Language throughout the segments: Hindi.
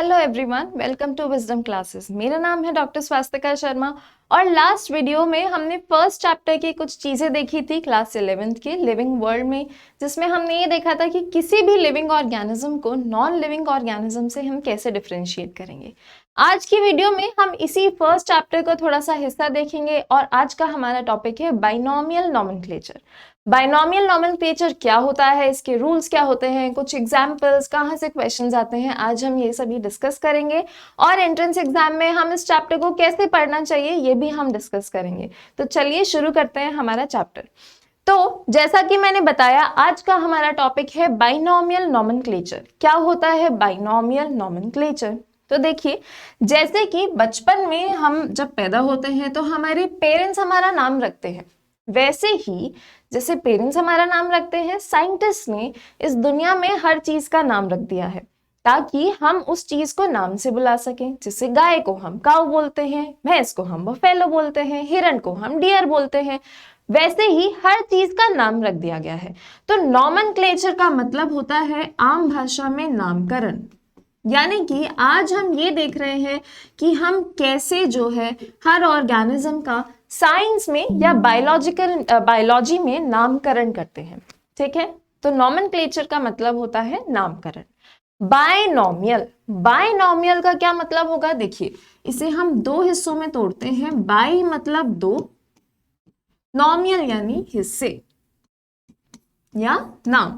Hello everyone, welcome to Wisdom Classes. मेरा नाम है डॉक्टर स्वास्तिका शर्मा और लास्ट वीडियो में हमने फर्स्ट चैप्टर की कुछ चीज़ें देखी थी क्लास 11th के लिविंग वर्ल्ड में, जिसमें हमने ये देखा था कि किसी भी लिविंग ऑर्गेनिज्म को नॉन लिविंग ऑर्गेनिज्म से हम कैसे डिफरेंशिएट करेंगे। आज की वीडियो में हम इसी फर्स्ट चैप्टर का थोड़ा सा हिस्सा देखेंगे और आज का हमारा टॉपिक है बाइनोमियल नोमेनक्लेचर। बाइनोमियल नोमेनक्लेचर क्या होता है, इसके रूल्स क्या होते हैं, कुछ एग्जाम्पल्स, कहाँ से क्वेश्चंस आते हैं, आज हम ये सभी डिस्कस करेंगे और एंट्रेंस एग्जाम में हम इस चैप्टर को कैसे पढ़ना चाहिए ये भी हम डिस्कस करेंगे। तो चलिए शुरू करते हैं हमारा चैप्टर। तो जैसा कि मैंने बताया, आज का हमारा टॉपिक है बाइनोमियल नोमेनक्लेचर। क्या होता है बाइनोमियल नोमेनक्लेचर? तो देखिए, जैसे कि बचपन में हम जब पैदा होते हैं तो हमारे पेरेंट्स हमारा नाम रखते हैं, वैसे ही जैसे पेरेंट्स हमारा नाम रखते हैं, साइंटिस्ट ने इस दुनिया में हर चीज का नाम रख दिया है ताकि हम उस चीज को नाम से बुला सकें। जैसे गाय को हम काऊ बोलते हैं, भैंस को हम बफेलो बोलते हैं, हिरन को हम डियर बोलते हैं, वैसे ही हर चीज का नाम रख दिया गया है। तो नॉमेनक्लेचर का मतलब होता है आम भाषा में नामकरण। यानी कि आज हम ये देख रहे हैं कि हम कैसे जो है हर ऑर्गेनिज्म का साइंस में या बायोलॉजी में नामकरण करते हैं। ठीक है, तो नॉमेनक्लेचर का मतलब होता है नामकरण। बायनोमियल, बायनोमियल का क्या मतलब होगा? देखिए, इसे हम दो हिस्सों में तोड़ते हैं। बाय मतलब दो, नोमियल यानी हिस्से या नाम।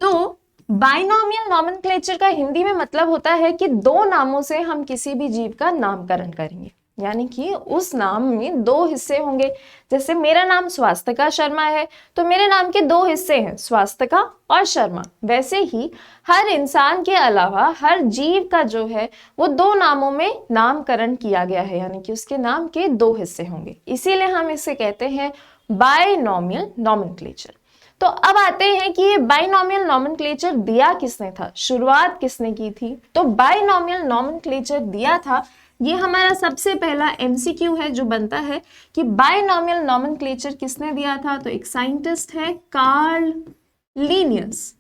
तो बाइनोमियल नोमेनक्लेचर का हिंदी में मतलब होता है कि दो नामों से हम किसी भी जीव का नामकरण करेंगे, यानी कि उस नाम में दो हिस्से होंगे। जैसे मेरा नाम स्वास्तिका शर्मा है तो मेरे नाम के दो हिस्से हैं, स्वास्तिका और शर्मा। वैसे ही हर इंसान के अलावा हर जीव का जो है वो दो नामों में नामकरण किया गया है, यानी कि उसके नाम के दो हिस्से होंगे, इसीलिए हम इसे कहते हैं बाइनोमियल नोमेनक्लेचर। तो अब आते हैं कि ये बाइनोमियल नोमेनक्लेचर दिया किसने था, शुरुआत किसने की थी? तो बाइनोमियल नोमेनक्लेचर दिया था, ये हमारा सबसे पहला एमसीक्यू है जो बनता है कि बाइनोमियल नोमेनक्लेचर किसने दिया था। तो एक साइंटिस्ट है कार्ल लीनियस,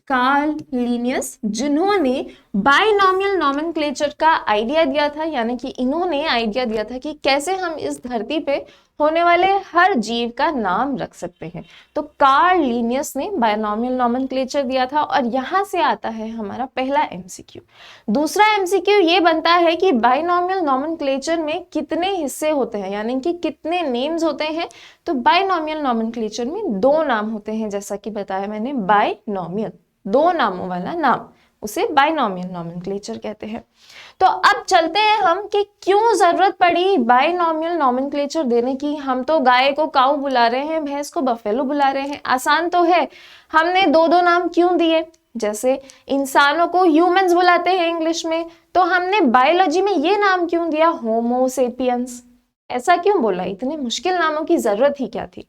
कार्ल लीनियस, जिन्होंने बाइनोमियल नोमेनक्लेचर का आइडिया दिया था, यानी कि इन्होंने आइडिया दिया था कि कैसे हम इस धरती पे होने वाले हर जीव का नाम रख सकते हैं। तो कार्ल लीनियस ने बाइनोमियल नोमेनक्लेचर दिया था और यहां से आता है हमारा पहला एमसीक्यू। दूसरा एमसीक्यू ये बनता है कि बाइनोमियल नोमेनक्लेचर में कितने हिस्से होते हैं, यानी कि कितने नेम्स होते हैं। तो बाइनोमियल नोमेनक्लेचर में दो नाम होते हैं, जैसा कि बताया मैंने, बाइनोमियल दो नामों वाला नाम, उसे बाइनोमियल नोमेनक्लेचर कहते हैं। तो अब चलते हैं हम कि क्यों जरूरत पड़ी बाइनोमियल नोमेनक्लेचर देने की। हम तो गाय को काऊ बुला रहे हैं, भैंस को बफेलो बुला रहे हैं, आसान तो है। हमने दो दो नाम क्यों दिए? जैसे इंसानों को ह्यूमंस बुलाते हैं इंग्लिश में, तो हमने बायोलॉजी में ये नाम क्यों दिया, होमो सेपियंस? ऐसा क्यों बोला? इतने मुश्किल नामों की जरूरत ही क्या थी?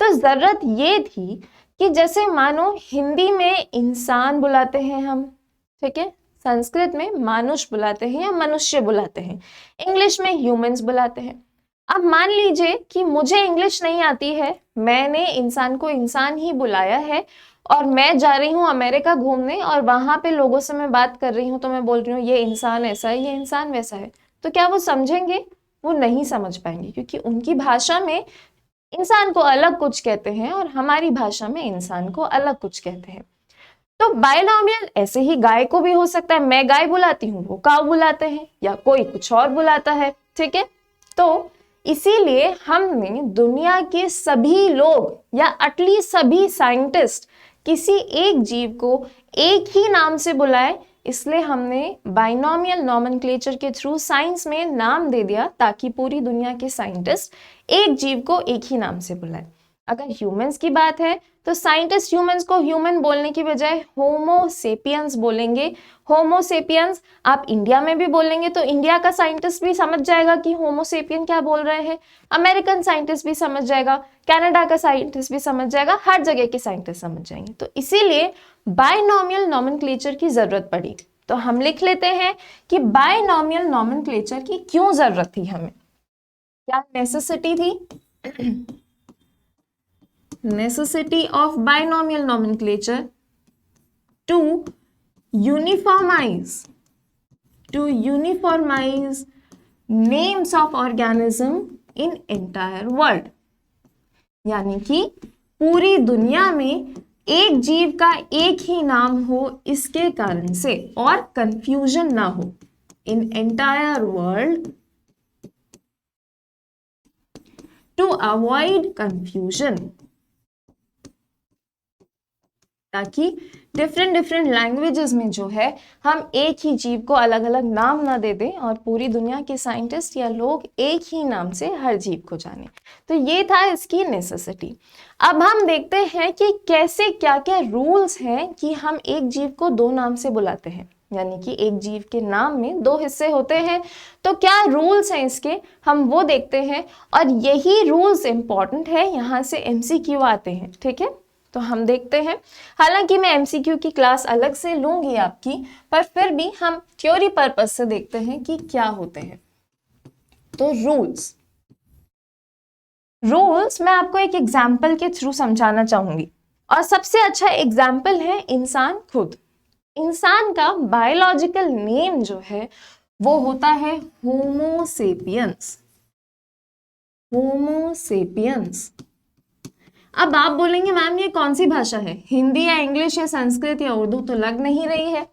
तो जरूरत ये थी कि जैसे मानो हिंदी में इंसान बुलाते हैं हम, ठीक है, संस्कृत में मानुष बुलाते हैं या मनुष्य बुलाते हैं, इंग्लिश में ह्यूमंस बुलाते हैं। अब मान लीजिए कि मुझे इंग्लिश नहीं आती है, मैंने इंसान को इंसान ही बुलाया है और मैं जा रही हूँ अमेरिका घूमने और वहां पे लोगों से मैं बात कर रही हूँ, तो मैं बोल रही हूँ ये इंसान ऐसा है, ये इंसान वैसा है, तो क्या वो समझेंगे? वो नहीं समझ पाएंगे, क्योंकि उनकी भाषा में इंसान को अलग कुछ कहते हैं और हमारी भाषा में इंसान को अलग कुछ कहते हैं। तो बाइनोमियल ऐसे ही गाय को भी हो सकता है, मैं गाय बुलाती हूँ, वो काऊ बुलाते हैं, या कोई कुछ और बुलाता है, ठीक है। तो इसीलिए हमने दुनिया के सभी लोग या एटलीस्ट सभी साइंटिस्ट किसी एक जीव को एक ही नाम से बुलाए, इसलिए हमने बाइनोमियल नोमेनक्लेचर के थ्रू साइंस में नाम दे दिया ताकि पूरी दुनिया के साइंटिस्ट एक जीव को एक ही नाम से बुलाए। अगर ह्यूमंस की बात है तो साइंटिस्ट ह्यूमंस को ह्यूमन बोलने की बजाय होमो सेपियंस बोलेंगे। होमो सेपियंस आप इंडिया में भी बोलेंगे तो इंडिया का साइंटिस्ट भी समझ जाएगा कि होमो सेपियन क्या बोल रहे हैं, अमेरिकन साइंटिस्ट भी समझ जाएगा, कनाडा का साइंटिस्ट भी समझ जाएगा, हर जगह के साइंटिस्ट समझ जाएंगे। तो इसीलिए बाइनोमियल नोमेनक्लेचर की जरूरत पड़ी। तो हम लिख लेते हैं कि बाइनोमियल नोमेनक्लेचर की क्यों जरूरत थी, हमें क्या नेसेसिटी थी? Necessity of binomial nomenclature to uniformize names of organism in entire world, यानी कि पूरी दुनिया में एक जीव का एक ही नाम हो इसके कारण से और कंफ्यूजन ना हो। In entire world to avoid confusion, ताकि डिफरेंट लैंग्वेजेस में जो है हम एक ही जीव को अलग अलग नाम ना दे दें और पूरी दुनिया के साइंटिस्ट या लोग एक ही नाम से हर जीव को जाने। तो ये था इसकी नेसेसिटी। अब हम देखते हैं कि कैसे क्या क्या रूल्स हैं कि हम एक जीव को दो नाम से बुलाते हैं, यानी कि एक जीव के नाम में दो हिस्से होते हैं, तो क्या रूल्स हैं इसके, हम वो देखते हैं। और यही रूल्स इंपॉर्टेंट है, यहाँ से MCQ आते हैं, ठीक है। तो हम देखते हैं, हालांकि मैं MCQ की क्लास अलग से लूंगी आपकी, पर फिर भी हम थ्योरी पर्पस से देखते हैं कि क्या होते हैं। तो रूल्स मैं आपको एक एग्जाम्पल के थ्रू समझाना चाहूंगी, और सबसे अच्छा एग्जाम्पल है इंसान खुद। इंसान का बायोलॉजिकल नेम जो है वो होता है होमोसेपियंस। अब आप बोलेंगे मैम ये कौन सी भाषा है, हिंदी या इंग्लिश या संस्कृत या उर्दू, तो लग नहीं रही है।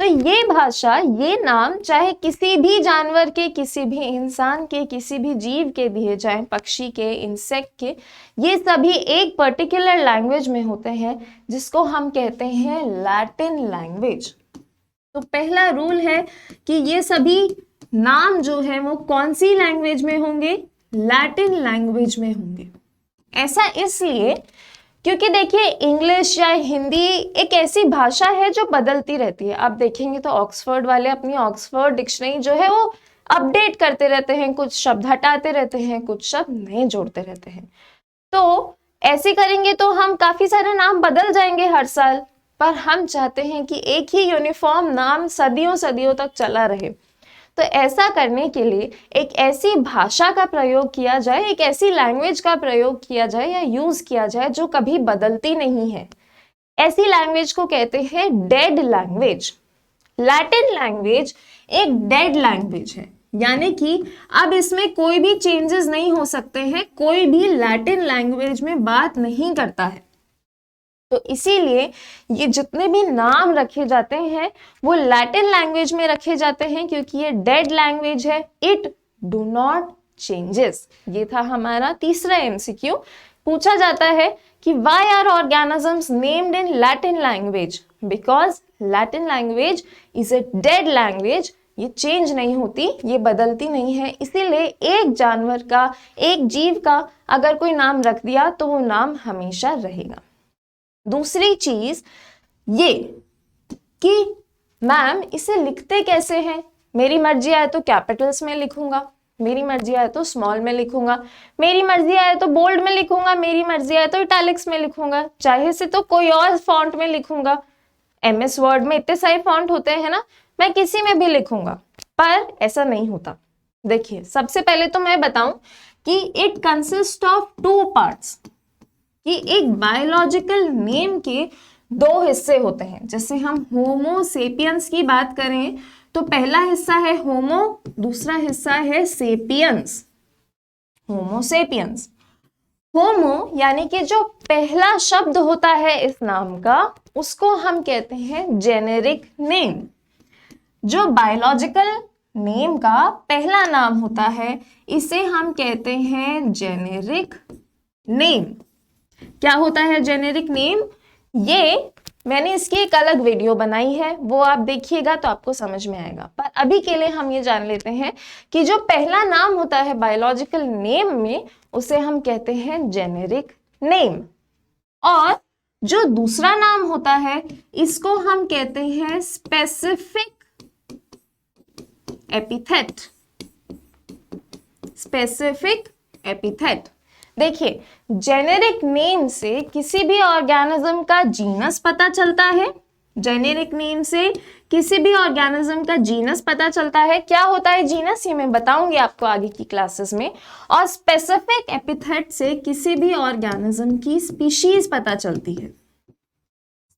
तो ये भाषा, ये नाम चाहे किसी भी जानवर के, किसी भी इंसान के, किसी भी जीव के दिए जाएं, पक्षी के, इंसेक्ट के, ये सभी एक पर्टिकुलर लैंग्वेज में होते हैं जिसको हम कहते हैं लैटिन लैंग्वेज। तो पहला रूल है कि ये सभी नाम जो है वो कौन सी लैंग्वेज में होंगे, लैटिन लैंग्वेज में होंगे। ऐसा इसलिए क्योंकि देखिए इंग्लिश या हिंदी एक ऐसी भाषा है जो बदलती रहती है। आप देखेंगे तो ऑक्सफोर्ड वाले अपनी ऑक्सफोर्ड डिक्शनरी जो है वो अपडेट करते रहते हैं, कुछ शब्द हटाते रहते हैं, कुछ शब्द नए जोड़ते रहते हैं। तो ऐसे करेंगे तो हम काफी सारे नाम बदल जाएंगे हर साल, पर हम चाहते हैं कि एक ही यूनिफॉर्म नाम सदियों सदियों तक चला रहे। तो ऐसा करने के लिए एक ऐसी भाषा का प्रयोग किया जाए, एक ऐसी लैंग्वेज का प्रयोग किया जाए या यूज किया जाए जो कभी बदलती नहीं है। ऐसी लैंग्वेज को कहते हैं डेड लैंग्वेज। लैटिन लैंग्वेज एक डेड लैंग्वेज है, यानी कि अब इसमें कोई भी चेंजेस नहीं हो सकते हैं, कोई भी लैटिन लैंग्वेज में बात नहीं करता है। तो इसीलिए ये जितने भी नाम रखे जाते हैं वो लैटिन लैंग्वेज में रखे जाते हैं, क्योंकि ये डेड लैंग्वेज है। It do not changes. ये था हमारा तीसरा MCQ। पूछा जाता है कि why are organisms named in Latin language, because Latin language is a dead language. ये चेंज नहीं होती, ये बदलती नहीं है, इसीलिए एक जानवर का, एक जीव का अगर कोई नाम रख दिया तो वो नाम हमेशा रहेगा। दूसरी चीज ये कि मैम इसे लिखते कैसे हैं, मेरी मर्जी आए तो कैपिटल्स में लिखूंगा, मेरी मर्जी आए तो स्मॉल में लिखूंगा, मेरी मर्जी आए तो बोल्ड में लिखूंगा, मेरी मर्जी आए तो इटैलिक्स में लिखूंगा, चाहे से तो कोई और फॉन्ट में लिखूंगा। MS वर्ड में इतने सारे फॉन्ट होते हैं ना, मैं किसी में भी लिखूंगा, पर ऐसा नहीं होता। देखिए सबसे पहले तो मैं बताऊं कि इट कंसिस्ट ऑफ 2 पार्ट्स, कि एक बायोलॉजिकल नेम के 2 हिस्से होते हैं। जैसे हम होमोसेपियंस की बात करें तो पहला हिस्सा है होमो, दूसरा हिस्सा है सेपियंस। होमोसेपियंस, होमो यानी कि जो पहला शब्द होता है इस नाम का, उसको हम कहते हैं जेनेरिक नेम। जो बायोलॉजिकल नेम का पहला नाम होता है इसे हम कहते हैं जेनेरिक नेम। क्या होता है जेनेरिक नेम? ये मैंने इसकी एक अलग वीडियो बनाई है, वो आप देखिएगा तो आपको समझ में आएगा। पर अभी के लिए हम ये जान लेते हैं कि जो पहला नाम होता है बायोलॉजिकल नेम में, उसे हम कहते हैं जेनेरिक नेम, और जो दूसरा नाम होता है इसको हम कहते हैं स्पेसिफिक एपिथेट। Specific epithet. देखिए जेनेरिक नेम से किसी भी ऑर्गेनिज्म का जीनस पता चलता है, जेनेरिक नेम से किसी भी ऑर्गेनिज्म का जीनस पता चलता है। क्या होता है जीनस, ये मैं बताऊंगी आपको आगे की क्लासेस में। और स्पेसिफिक एपिथेट से किसी भी ऑर्गेनिज्म की स्पीशीज पता चलती है।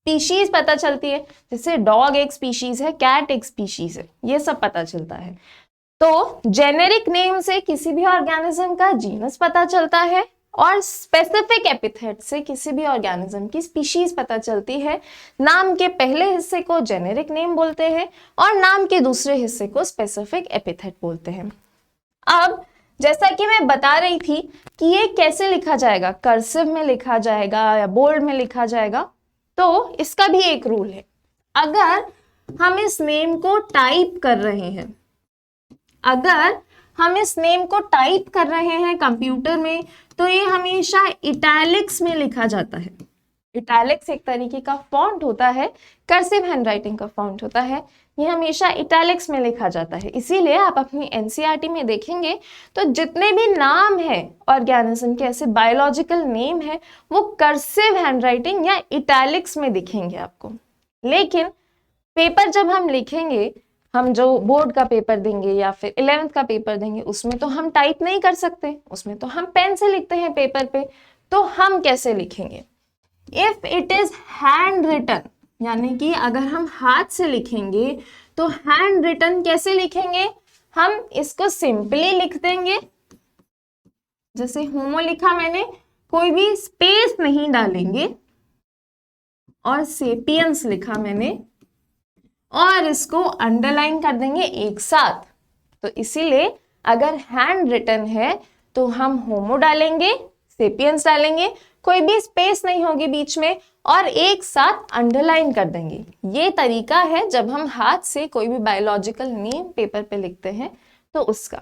स्पीशीज पता चलती है, जैसे डॉग एक स्पीशीज है, कैट एक स्पीशीज है, ये सब पता चलता है। तो जेनेरिक नेम से किसी भी ऑर्गेनिज्म का जीनस पता चलता है और स्पेसिफिक एपिथेट से किसी भी ऑर्गेनिज्म की स्पीशीज पता चलती है। नाम के पहले हिस्से को जेनेरिक नेम बोलते हैं और नाम के दूसरे हिस्से को स्पेसिफिक एपिथेट बोलते हैं। अब जैसा कि मैं बता रही थी कि ये कैसे लिखा जाएगा, कर्सिव में लिखा जाएगा या बोल्ड में लिखा जाएगा, तो इसका भी एक रूल है। अगर हम इस नेम को टाइप कर रहे हैं, अगर हम इस नेम को टाइप कर रहे हैं कंप्यूटर में, तो ये हमेशा इटैलिक्स में लिखा जाता है। इटैलिक्स एक तरीके का फॉन्ट होता है, कर्सिव हैंडराइटिंग का फॉन्ट होता है, ये हमेशा इटैलिक्स में लिखा जाता है। इसीलिए आप अपनी एनसीईआरटी में देखेंगे तो जितने भी नाम है ऑर्गेनिज्म के, ऐसे बायोलॉजिकल नेम है, वो कर्सिव हैंडराइटिंग या इटैलिक्स में दिखेंगे आपको। लेकिन पेपर जब हम लिखेंगे, हम जो बोर्ड का पेपर देंगे या फिर 11th का पेपर देंगे, उसमें तो हम टाइप नहीं कर सकते, उसमें तो हम पेन से लिखते हैं पेपर पे। तो हम कैसे लिखेंगे? If it is hand written, यानी कि अगर हम हाथ से लिखेंगे तो हैंड रिटन कैसे लिखेंगे? हम इसको सिंपली लिख देंगे, जैसे होमो लिखा मैंने, कोई भी स्पेस नहीं डालेंगे, और सेपियंस लिखा मैंने और इसको अंडरलाइन कर देंगे एक साथ। तो इसीलिए अगर हैंड रिटन है तो हम होमो डालेंगे, सेपियंस डालेंगे, कोई भी स्पेस नहीं होगी बीच में, और एक साथ अंडरलाइन कर देंगे। ये तरीका है जब हम हाथ से कोई भी बायोलॉजिकल नेम पेपर पे लिखते हैं तो उसका।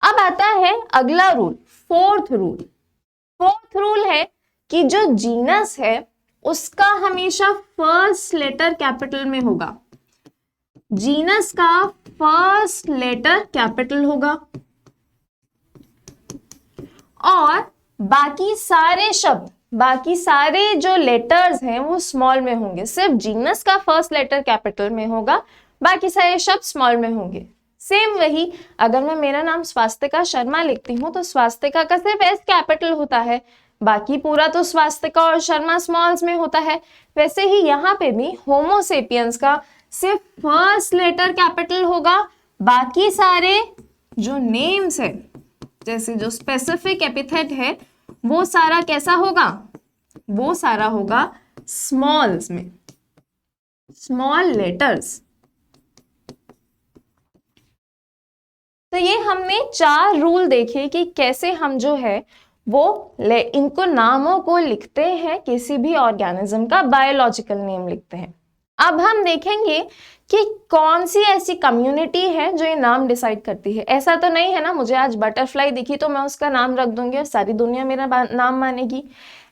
अब आता है अगला rule, fourth rule. Fourth rule है कि जो जीनस है उसका हमेशा फर्स्ट लेटर कैपिटल में होगा। जीनस का फर्स्ट लेटर कैपिटल होगा और बाकी सारे शब्द, बाकी सारे जो लेटर्स हैं वो स्मॉल में होंगे। सिर्फ जीनस का फर्स्ट लेटर कैपिटल में होगा, बाकी सारे शब्द स्मॉल में होंगे। सेम वही, अगर मैं मेरा नाम स्वास्तिका शर्मा लिखती हूँ तो स्वास्तिका का सिर्फ एस कैपिटल होता है, बाकी पूरा तो स्वास्तिका और शर्मा स्मॉल्स में होता है। वैसे ही यहाँ पे भी होमो सेपियंस का सिर्फ फर्स्ट लेटर कैपिटल होगा, बाकी सारे जो नेम्स है, जैसे जो स्पेसिफिक एपिथेट है, वो सारा कैसा होगा? वो सारा होगा स्मॉल्स में, स्मॉल लेटर्स। तो ये हमने 4 रूल देखे कि कैसे हम जो है वो इनको नामों को लिखते हैं, किसी भी ऑर्गेनिज्म का बायोलॉजिकल नेम लिखते हैं। अब हम देखेंगे कि कौन सी ऐसी कम्युनिटी है जो ये नाम डिसाइड करती है। ऐसा तो नहीं है ना, मुझे आज बटरफ्लाई दिखी तो मैं उसका नाम रख दूंगी और सारी दुनिया मेरा नाम मानेगी,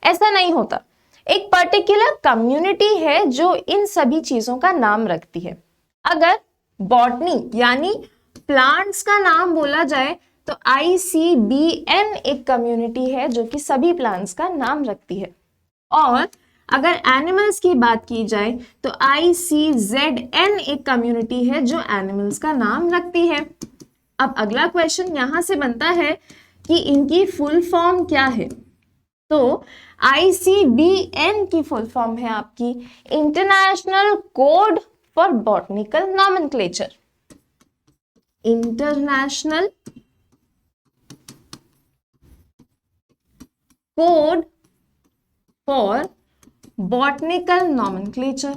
ऐसा नहीं होता। एक पर्टिकुलर कम्युनिटी है जो इन सभी चीजों का नाम रखती है। अगर बॉटनी यानी प्लांट्स का नाम बोला जाए तो ICBN एक कम्युनिटी है जो कि सभी प्लांट्स का नाम रखती है, और अगर एनिमल्स की बात की जाए तो ICZN एक कम्युनिटी है जो एनिमल्स का नाम रखती है। अब अगला क्वेश्चन यहां से बनता है कि इनकी फुल फॉर्म क्या है। तो ICBN की फुल फॉर्म है आपकी international code for botanical nomenclature. International code for botanical nomenclature.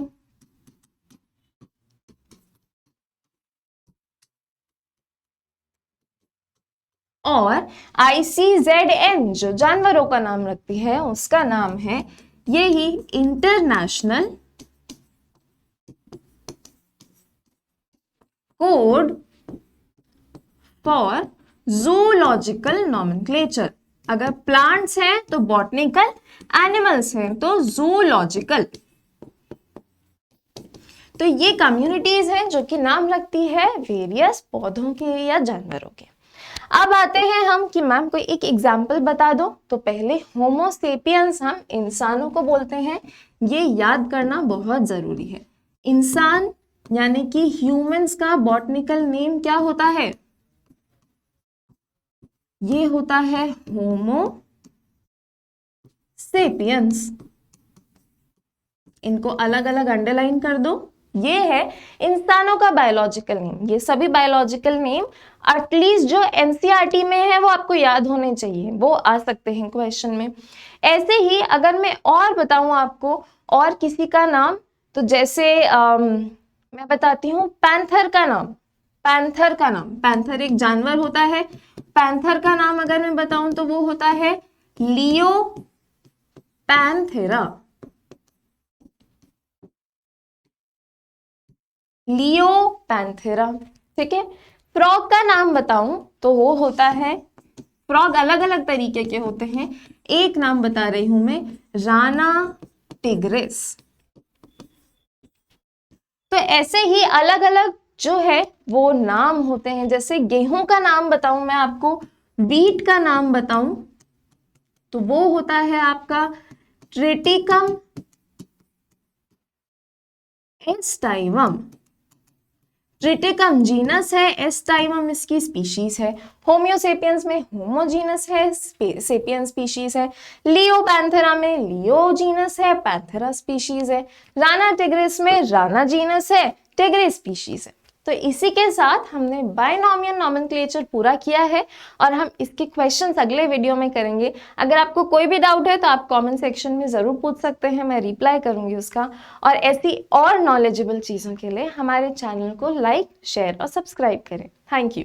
और ICZN जो जानवरों का नाम रखती है उसका नाम है यही international code for zoological nomenclature. अगर प्लांट्स हैं तो बॉटनिकल, एनिमल्स हैं तो जूलॉजिकल। तो ये कम्युनिटीज हैं जो कि नाम रखती है वेरियस पौधों के या जानवरों के। अब आते हैं हम कि मैम कोई एक एग्जाम्पल बता दो। तो पहले होमो सेपियंस हम इंसानों को बोलते हैं, ये याद करना बहुत जरूरी है। इंसान यानी कि ह्यूमंस का बॉटनिकल नेम क्या होता है? ये होता है होमो सेपियंस। इनको अलग अलग अंडरलाइन कर दो। ये है इंसानों का बायोलॉजिकल नेम। ये सभी बायोलॉजिकल नेम एटलीस्ट जो एनसीईआरटी में है वो आपको याद होने चाहिए, वो आ सकते हैं क्वेश्चन में। ऐसे ही अगर मैं और बताऊं आपको और किसी का नाम, तो जैसे मैं बताती हूँ पैंथर का नाम। पैंथर का नाम, पैंथर एक जानवर होता है। पैंथर का नाम अगर मैं बताऊं तो वो होता है लियो पैंथेरा। लियो पैंथेरा, ठीक है। फ्रॉग का नाम बताऊं तो वो होता है, फ्रॉग अलग अलग तरीके के होते हैं, एक नाम बता रही हूं मैं, राना टिग्रिस। तो ऐसे ही अलग अलग जो है वो नाम होते हैं। जैसे गेहूं का नाम बताऊं मैं आपको, बीट का नाम बताऊं तो वो होता है आपका ट्रिटिकम एस्टाइवम। ट्रिटिकम जीनस है, एस्टाइवम इसकी स्पीशीज है। होम्योसेपियंस में होमोजीनस है, सेपियन स्पीशीज है। लियो पैंथेरा में लियो जीनस है, पैंथेरा स्पीशीज है। राना टिग्रिस में राना जीनस है, टिग्रिस स्पीशीज है। तो इसी के साथ हमने बायनॉमियल नॉमेनक्लेचर पूरा किया है और हम इसके क्वेश्चंस अगले वीडियो में करेंगे। अगर आपको कोई भी डाउट है तो आप कमेंट सेक्शन में ज़रूर पूछ सकते हैं, मैं रिप्लाई करूंगी उसका। और ऐसी और नॉलेजेबल चीज़ों के लिए हमारे चैनल को लाइक, शेयर और सब्सक्राइब करें। Thank you.